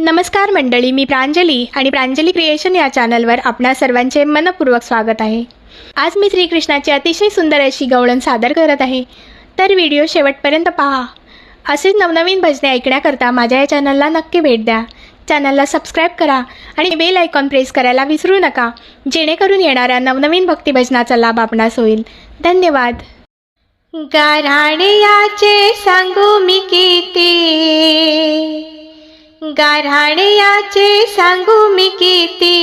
नमस्कार मंडळी, मी प्रांजली आणि प्रांजली क्रिएशन या चॅनलवर आपणा सर्वांचे मनपूर्वक स्वागत आहे। आज मी श्रीकृष्णाची अतिशय सुंदर अशी गवळण सादर करत आहे, तर व्हिडिओ शेवटपर्यंत पहा। असेच नवनवीन भजने ऐकण्याकरता माझ्या या चॅनलला नक्की भेट द्या। चॅनलला सबस्क्राइब करा आणि बेल आयकॉन प्रेस करायला विसरू नका, जेणेकरून येणाऱ्या नवनवीन भक्तिभजनाचा लाभ आपणास होईल। धन्यवाद। गाऱ्हाण्याचे सांगू मी किती, गाऱ्हाण्याचे सांगू मी किती,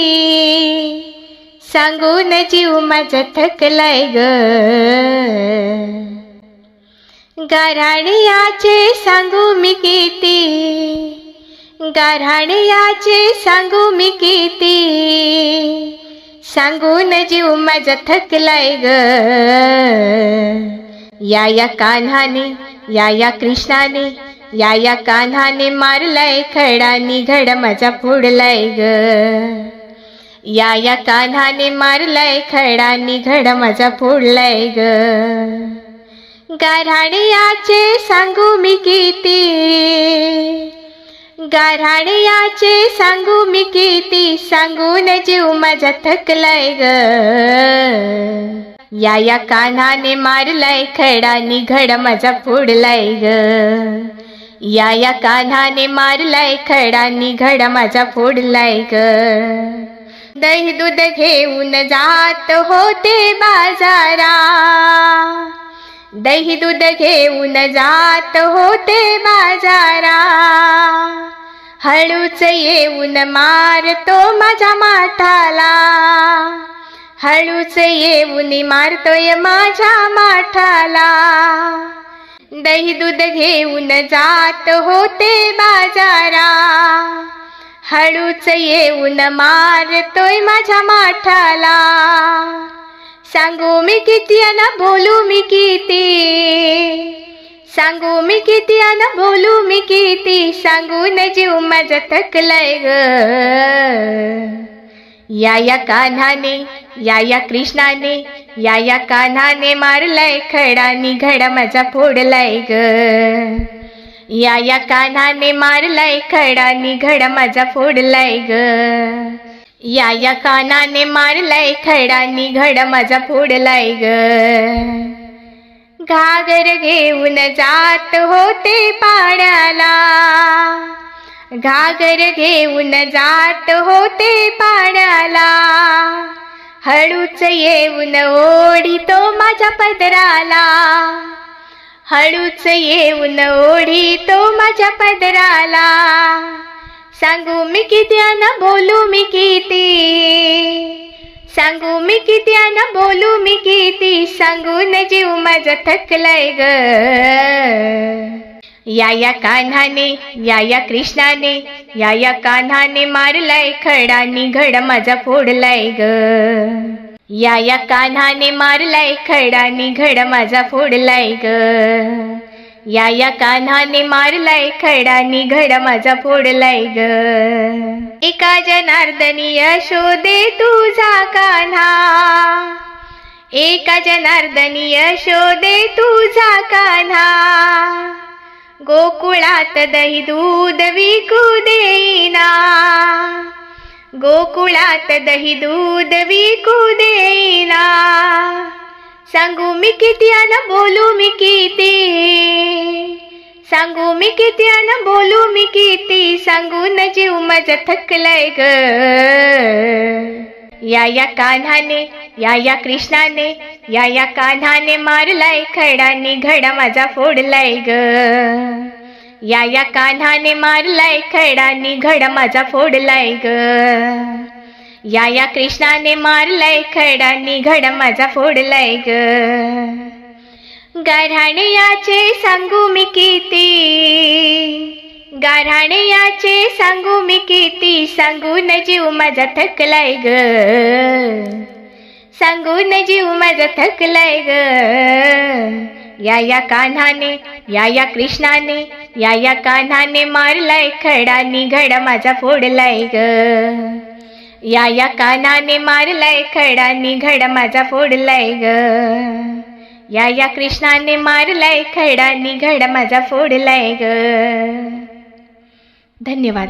सांगून जीव माझा थकलाय ग। गाऱ्हाण्याचे सांगू मी किती, गाऱ्हाण्याचे सांगू मी किती, सांगून जीव माझा थकलाय ग। या कान्हाने, या कृष्णाने, या कान्हाने मारलाय खडा, निघड माझा फोडलाय ग। या कान्हाने मारलाय खडा, निघड माझा फोडलाय ग। गाऱ्हाण्याचे सांगू मी किती, गाऱ्हाण्याचे सांगू मी किती, सांगून जीव माझा थकलाय ग। या कान्हाने मारलाय खडा, निघड माझा फोडलाय ग। या कान्हाने मारलाय खडा, निघड माझा फोडलाय ग। दही दूध घेऊन जात होते बाजारा, दही दूध घेऊन जात होते बाजारा, हळूच येऊन मारतो माझ्या माठाला, हळूच येऊन मारतोय माझ्या माठाला। दही दूध घेऊन जात होते बाजारा, हळूच येऊन मारतोय माझ्या माठाला। सांगू मी किती अन बोलू मी किती, सांगू मी किती अन बोलू मी किती, सांगून जीव माझा थकलाय ग। या कान्हाने, या कृष्णाने, या कान्हाने मारलाय खडा, निघड माझा फोडलाय ग। या कान्हाने मारलाय खडा, निघड माझा फोडलाय ग। या कान्हाने मारलाय खडा, निघड माझा फोडलाय ग। घागर घेऊन जात होते पाण्याला, घागर घेऊन जात होते पाण्याला, हळूच येऊन ओढितो माझ्या पदराला, हळूच येऊन ओढितो माझ्या पदराला। सांगू मी किती अन बोलू मी किती, सांगू मी किती अन बोलू मी किती, सांगून जीव माझा थकलाय ग। या कान्हाने, या कृष्णाने, या कान्हाने मारलाय खडा, निघड माझा फोडलाय ग। या कान्हाने मारलाय खडा, निघड माझा फोडलाय ग। या कान्हाने मारलाय खडा, निघड माझा फोडलाय ग। एका जनार्दनी यशोदे तुझा कान्हा, एका जनार्दनी यशोदे तुझा कान्हा, गोकुळात दही दूध विकू देईना, गोकुळात दही दूध विकू देईना। सांगू मी किती अन बोलू मी किती, सांगू मी किती अन बोलू मी किती, सांगून जीव माझा थकलाय ग। या कान्हाने, या कृष्णाने, या कान्हाने मारलाय खडा, निघड माझा फोडलाय ग। या कान्हाने मारलाय खडा, निघड माझा फोडलाय ग। या कृष्णाने मारलाय खडा, निघड माझा फोडलाय ग। गाऱ्हाण्याचे सांगू मी किती, गाऱ्हाण्याचे सांगू मी किती, सांगून जीव माझा थकलाय ग, सांगून जीव माझा थकलाय ग। या कान्हाने, या कृष्णाने, या कान्हाने मारलाय खडा, निघड माझा फोडलाय ग। या कान्हाने मारलाय खडा, निघड माझा फोडलाय ग। या कृष्णाने मारलाय खडा, निघड माझा फोडलाय ग। धन्यवाद।